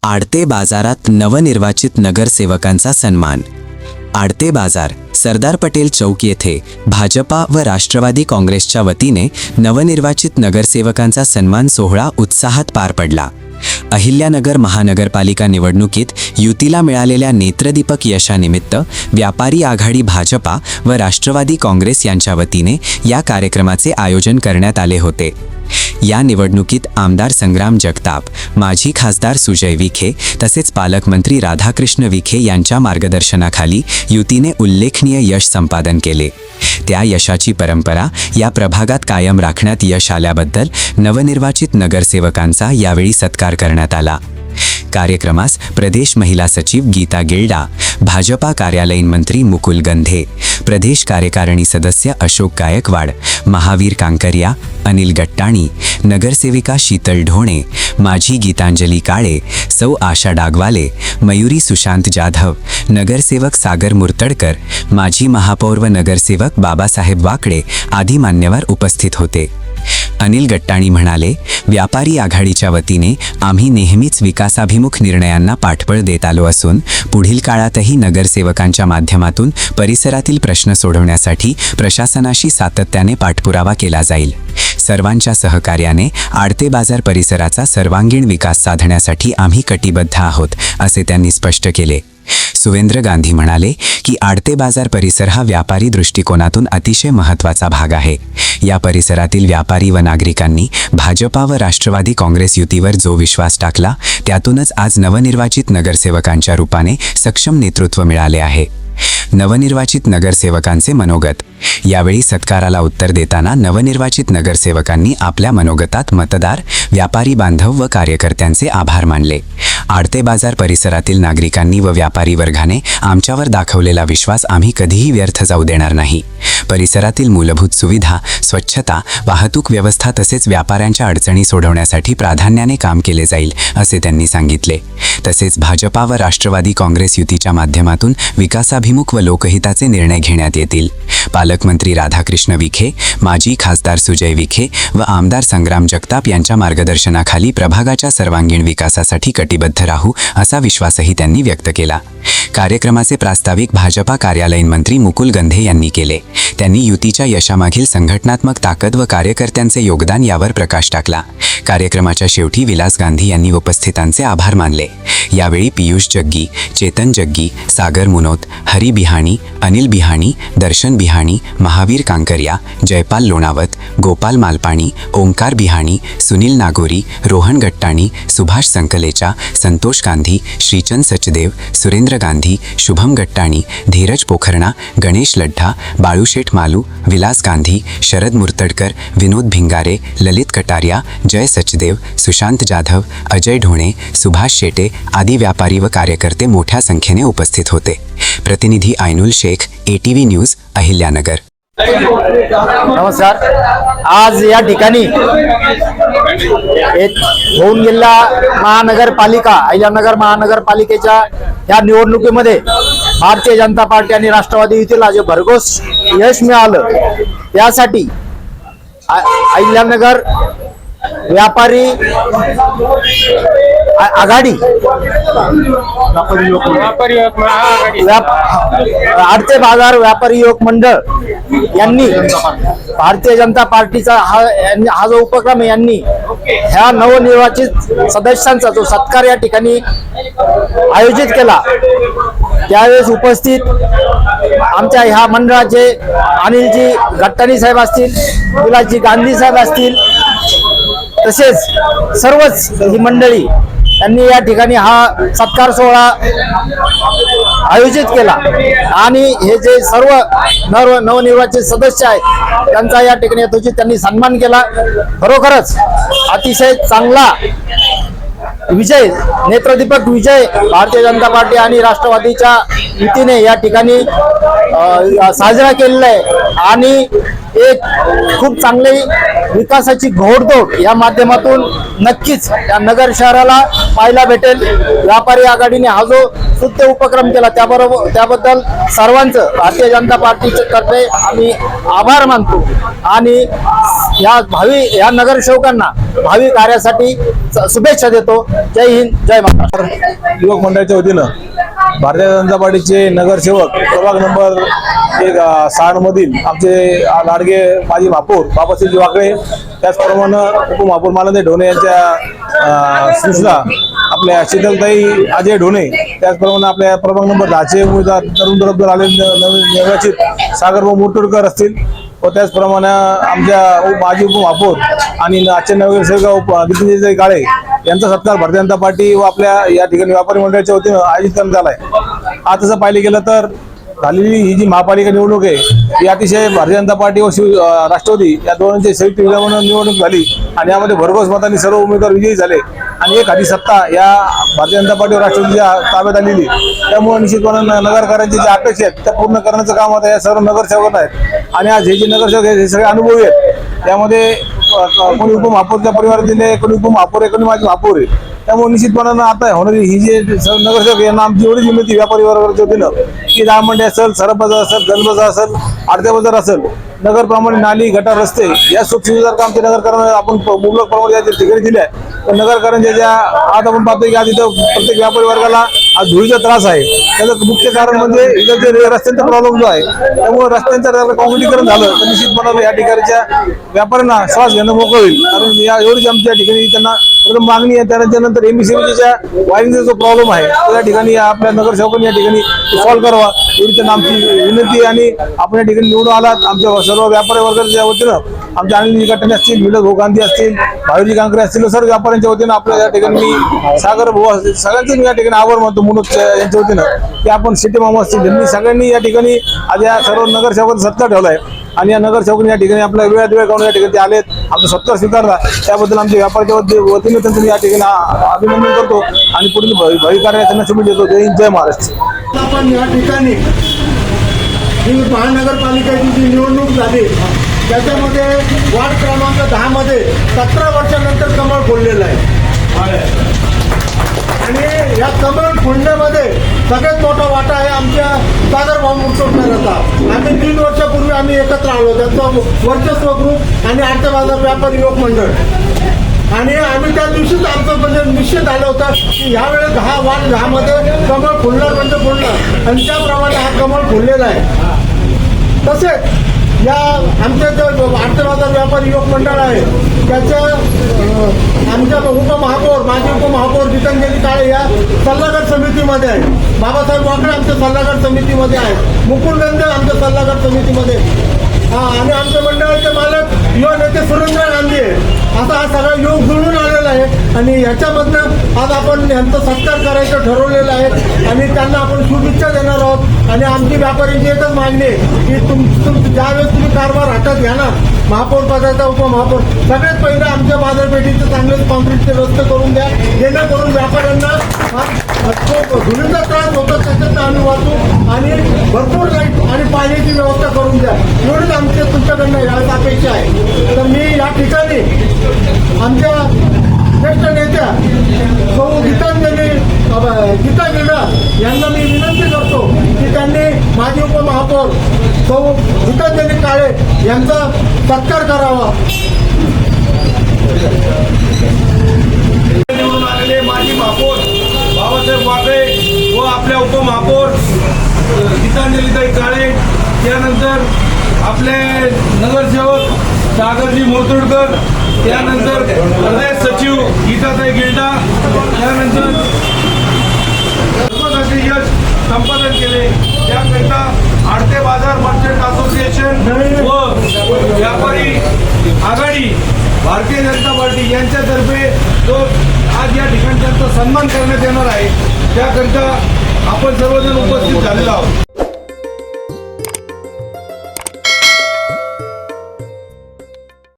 आडते बाजारात नवनिर्वाचित नगरसेवकांचा सन्मान। आडते बाजार सरदार पटेल चौक येथे भाजपा व राष्ट्रवादी काँग्रेसच्या वतीने नवनिर्वाचित नगरसेवकांचा सन्मान सोहळा उत्साहात पार पडला। अहिल्यानगर महानगरपालिका निवडणुकीत युतीला मिळालेल्या नेत्रदीपक यशानिमित्त व्यापारी आघाडी भाजपा व राष्ट्रवादी काँग्रेस यांच्या वतीने या कार्यक्रमाचे आयोजन करण्यात आले होते। या निवडणुकीत आमदार संग्राम जगताप, माजी खासदार सुजय विखे तसेच पालकमंत्री राधाकृष्ण विखे यांच्या मार्गदर्शनाखाली युतीने उल्लेखनीय यश संपादन केले। त्या यशाची परंपरा या प्रभागात कायम राखण्यात यश आल्याबद्दल नवनिर्वाचित नगरसेवकांचा यावेळी सत्कार करण्यात आला। कार्यक्रमास प्रदेश महिला सचिव गीता गिल्डा, भाजपा कार्यालयीन मंत्री मुकुल गंधे, प्रदेश कार्यकारिणी सदस्य अशोक गायकवाड, महावीर कांकरिया, अनिल गट्टाणी, नगरसेविका शीतल ढोणे, माजी गीतांजली काळे, सौ आशा डागवाले, मयुरी सुशांत जाधव, नगरसेवक सागर मुर्तडकर, माजी महापौर व नगरसेवक बाबासाहेब वाकडे आदी मान्यवर उपस्थित होते। अनिल गट्टाणी म्हणाले, व्यापारी आघाडीच्या वतीने आम्ही नेहमीच विकासाभिमुख निर्णयांना पाठबळ देत आलो असून पुढील काळातही नगरसेवकांच्या माध्यमातून परिसरातील प्रश्न सोडवण्यासाठी प्रशासनाशी सातत्याने पाठपुरावा केला जाईल। सर्वांच्या सहकार्याने आडते बाजार परिसराचा सर्वांगीण विकास साधण्यासाठी आम्ही कटिबद्ध आहोत, असे त्यांनी स्पष्ट केले। सुवेंद्र गांधी म्हणाले की आडते बाजार परिसर हा व्यापारी दृष्टिकोनातून अतिशय महत्त्वाचा भाग आहे। या परिसरातील व्यापारी व नागरिकांनी भाजपा व राष्ट्रवादी काँग्रेस युतीवर जो विश्वास टाकला त्यातूनच आज नवनिर्वाचित नगरसेवकांच्या रूपाने सक्षम नेतृत्व मिळाले आहे। नवनिर्वाचित नगरसेवकांचे मनोगत। यावेळी सत्काराला उत्तर देताना नवनिर्वाचित नगरसेवकांनी आपल्या मनोगतात मतदार, व्यापारी बांधव व कार्यकर्त्यांचे आभार मानले। आडते बाजार परिसरातील नागरिकांनी व व्यापारी वर्गाने आमच्यावर दाखवलेला विश्वास आम्ही कधीही व्यर्थ जाऊ देणार नाही। परिसरातील मूलभूत सुविधा, स्वच्छता, वाहतूक व्यवस्था तसेच व्यापाऱ्यांच्या अडचणी सोडवण्यासाठी प्राधान्याने काम केले जाईल, असे त्यांनी सांगितले। तसेच भाजपा व राष्ट्रवादी काँग्रेस युतीच्या माध्यमातून विकासाभिमुख व लोकहिताचे निर्णय घेण्यात येतील। पालकमंत्री राधाकृष्ण विखे, माजी खासदार सुजय विखे व आमदार संग्राम जगताप यांच्या मार्गदर्शनाखाली प्रभागाच्या सर्वांगीण विकासासाठी कटिबद्ध राहू, असा विश्वासही त्यांनी व्यक्त केला। कार्यक्रमाचे प्रास्ताविक भाजपा कार्यालयीन मंत्री मुकुल गंधे यांनी केले। त्यांनी युतीच्या यशामागील संघटनात्मक ताकद व कार्यकर्त्यांचे योगदान यावर प्रकाश टाकला। कार्यक्रमाच्या शेवटी विलास गांधी यांनी उपस्थितांचे आभार मानले। यावेळी पियुष जग्गी, चेतन जग्गी, सागर मुनोत, हरी बिहाणी, अनिल बिहाणी, दर्शन बिहाणी, महावीर कांकरिया, जयपाल लोणावत, गोपाल मालपाणी, ओंकार बिहाणी, सुनील नागोरी, रोहन गट्टाणी, सुभाष संकलेचा, संतोष गांधी, श्रीचंद सचदेव, सुरेंद्र गांधी, शुभम गट्टाणी, धीरज पोखरणा, गणेश लड्ढा, बाळूशेठ मालू, विलास गांधी, शरद मुर्तडकर, विनोद भिंगारे, ललित कटारिया, जय सचदेव, सुशांत जाधव, अजय ढोणे, सुभाष शेटे आदी व्यापारी व कार्यकर्ते मोठ्या संख्येने उपस्थित होते। प्रतिनिधी आयनुल शेख, ATV न्यूज, अहिल्यानगर। नमस्कार। आज या ठिकाणी होऊन गेलेल्या अहिल्यानगर महानगरपालिकेच्या या निवडणुकीमध्ये भारतीय जनता पार्टी आणि राष्ट्रवादी युतीला जे भरघोस यश मिळालं, यासाठी अहिल्यानगर व्यापारी आघाडी, आडते बाजार व्यापारी युवक मंडळ यांनी भारतीय जनता पार्टीचा हा जो उपक्रम आहे, यांनी ह्या नवनिर्वाचित सदस्यांचा जो सत्कार या ठिकाणी आयोजित केला। त्यावेळेस उपस्थित आमच्या ह्या मंडळाचे अनिलजी गट्टाणी साहेब असतील, विलासजी गांधी साहेब असतील, तसेच सर्वच ही मंडळी यांनी या ठिकाणी हा सत्कार सोहळा आयोजित केला आणि हे जे सर्व नवनिर्वाचित सदस्य आहेत त्यांचा या ठिकाणी यथोचित त्यांनी सन्मान केला। खरोखरच अतिशय चांगला विजय, नेत्रदीपक विजय भारतीय जनता पार्टी आणि राष्ट्रवादीच्या युतीने या ठिकाणी साजरा केलेला आहे आणि एक खूप चांगली विकासाची घोडदौड या माध्यमातून नक्कीच या नगर शहराला पाहायला भेटेल. व्यापारी आघाडीने हा जो स्तुत्य उपक्रम केला त्याबद्दल सर्वांचं भारतीय जनता पार्टीचे तर्फे आम्ही आभार मानतो आणि या नगरसेवकांना भावी कार्यासाठी शुभेच्छा देतो. जय हिंद, जय महाराष्ट्र. युवक मंडळाच्या वतीनं भारतीय जनता पार्टीचे नगरसेवक प्रभाग नंबर 6 मधील आमचे लाडके माजी महापौर बाबासाहेब वाकळे, त्याचप्रमाणे उपमहापौर मानंदे ढोणे यांच्या सुशला आपल्या शीतलताई अजय ढोणे, त्याचप्रमाणे आपल्या प्रभाग नंबर 10चे उमेदवार तरुण दरबार आले निर्वाचित सागरभाऊ मुर्तुडकर असतील व त्याचप्रमाणे आमच्या माजी उपमहापौर आणि आजचे नगरसेवक नितीनजी काळे यांचा सत्कार भारतीय जनता पार्टी व आपल्या या ठिकाणी व्यापारी मंडळाच्या वतीनं आयोजित करण्यात आला आहे. आज तसं पाहिलं गेलं तर झालेली ही जी महापालिका निवडणूक आहे ही अतिशय भारतीय जनता पार्टी व राष्ट्रवादी या दोघांची संयुक्त विधानमंडळ निवडणूक झाली आणि यामध्ये भरघोस मतांनी सर्व उमेदवार विजयी झाले आणि एक हाती सत्ता या भारतीय जनता पार्टी व राष्ट्रवादीच्या ताब्यात आलेली. त्यामुळे निश्चितपणे नगरकरांची जी अपेक्षा आहेत त्या पूर्ण करण्याचं काम आता या सर्व नगरसेवकांना आहेत आणि आज हे जे नगरसेवक आहेत हे सगळे अनुभवी आहेत. त्यामध्ये कोणी उपमहापौरच्या परिवारातील, कोणी उपमहापौर आहे, कोणी माझी महापौर आहे. त्यामुळे निश्चितपणानं आता होणारी ही जे नगरसेवक यांना आमची एवढीच विनंती व्यापारी वर्गाच्या वतीनं की दहा मंडी असेल, सरप बाजार असेल, गल बाजार असेल, आडत्या बाजार असेल, नगरप्रमाणे नाली गटार रस्ते या सुखसुविधार काम ते नगरकरांना आपण मुबलक प्रमाणात या ठिकाणी दिले आहे. तर नगरकरांच्या ज्या आज आपण पाहतो की आज इथं प्रत्येक व्यापारी वर्गाला आज धुळीचा त्रास आहे. त्याचं मुख्य कारण म्हणजे इथं जे रस्त्यांचा प्रॉब्लेम जो आहे त्यामुळे रस्त्यांचं काँक्रिटीकरण झालं तर निश्चितपणानं या ठिकाणच्या व्यापाऱ्यांना श्वास घेणं मोकळं होईल. कारण या एवढीच आमच्या ठिकाणी त्यांना मागणी आहे. त्यानंतर एमबीसीच्या वायरिंगचा जो प्रॉब्लेम आहे त्या ठिकाणी आपल्या नगरसेवकांनी या ठिकाणी सॉल्व्ह करावा एवढी त्यांना आमची विनंती आहे. आणि आपण या ठिकाणी निवडून आलात आमच्या सर्व व्यापारी वर्गाच्या वतीनं आमच्या आनंदजी गटाने असतील, विनोद भाऊ गांधी असतील, भाऊजी कांकरे असतील, सर्व व्यापाऱ्यांच्या वतीनं आपल्या या ठिकाणी मी सागर भाऊ सगळ्यांचं मी या ठिकाणी आभार मानतो मनोज यांच्या वतीनं की आपण शेट्टी मामा असतील यांनी सगळ्यांनी या ठिकाणी आज या सर्व नगरसेवकांचा सत्कार ठेवला आहे आणि या नगरसेवकांनी या ठिकाणी आपल्या वेळात वेळ काढून या ठिकाणी ते आलेत, आमचा सत्कार स्वीकारला. त्याबद्दल आमच्या व्यापाऱ्याच्या वतीने त्यांचं या ठिकाणी अभिनंदन करतो आणि पुढील भावी कार्याला त्यांना शुभेच्छा देतो. जय हिंद, जय महाराष्ट्र. आपण या ठिकाणी ही महानगरपालिकेची जी निवडणूक झाली त्याच्यामध्ये वार्ड क्रमांक 10 मध्ये 17 वर्षानंतर कमळ फुललेलं आहे आणि या कमळ फुलण्यामध्ये सगळ्यात मोठा वाटा आहे आमच्या सागरभाऊ मुर्तुडकरांचा. आम्ही 3 वर्षापूर्वी आम्ही एकत्र आलो, त्यांचं वर्चस्व ग्रुप आणि आडत्या बाजार व्यापारी युवक मंडळ आणि आम्ही त्या दिवशीच आमचं म्हणजे निश्चित झालं होतं की ह्यावेळेस वार्ड 10 मध्ये कमळ फुलणार म्हणजे फुलणार आणि त्याप्रमाणे हा कमळ फुललेला आहे. तसेच या आमच्या जो आडत्या बाजार व्यापारी युवक मंडळ आहे त्याच्या आमच्या उपमहापौर माजी उपमहापौर गीतांजली काळे या सल्लागार समितीमध्ये आहे, बाबासाहेब वाकळे आमच्या सल्लागार समितीमध्ये आहे, मुकुल गंधे आमच्या सल्लागार समितीमध्ये आणि आमच्या मंडळाचे मालक युवा नेते सुरेंद्र गांधी आहे. आता हा सगळा योग जुळून आलेला आहे आणि ह्याच्यामधनं आज आपण यांचा सत्कार करायचं ठरवलेलं आहे आणि त्यांना आपण शुभेच्छा देणार आहोत. आणि आमची व्यापाऱ्यांची एकच मागणी आहे की ज्यावेळेस तुम्ही कारभार हातात घ्या ना महापौर पदाचा, उपमहापौर, सगळ्यात पहिलं आमच्या बाजारपेठेचे चांगलेच कॉन्क्रीटचे रस्ते करून द्या जेणेकरून व्यापाऱ्यांना धुळीचा त्रास होतो त्याच्यात आम्ही वाचू आणि भरपूर लाईट आणि पाण्याची व्यवस्था करून द्या एवढीच आमच्या तुमच्याकडनं यावेळेस अपेक्षा आहे. तर मी या ठिकाणी आमच्या ज्येष्ठ नेत्या सौ गीता गिडा यांना मी विनंती करतो की त्यांनी माजी उपमहापौर सौ गीतांजली काळे यांचा सत्कार करावा. निवडून आलेले माजी महापौर बाबासाहेब वाकळे व आपल्या उपमहापौर गीतांजलीताई काळे, त्यानंतर आपले नगरसेवक सागरजी मुर्तुडकर, त्यानंतर प्रदेश सचिव गीताताई गिल्डा, त्यानंतर यश संपादन केले. त्याकरिता आडते बाजार मर्चंट असोसिएशन व व्यापारी आघाडी भारतीय जनता पार्टी यांच्यातर्फे जो आज या ठिकाणी त्यांचा सन्मान करण्यात येणार आहे त्याकरिता आपण सर्वजण उपस्थित झालेलो आहोत.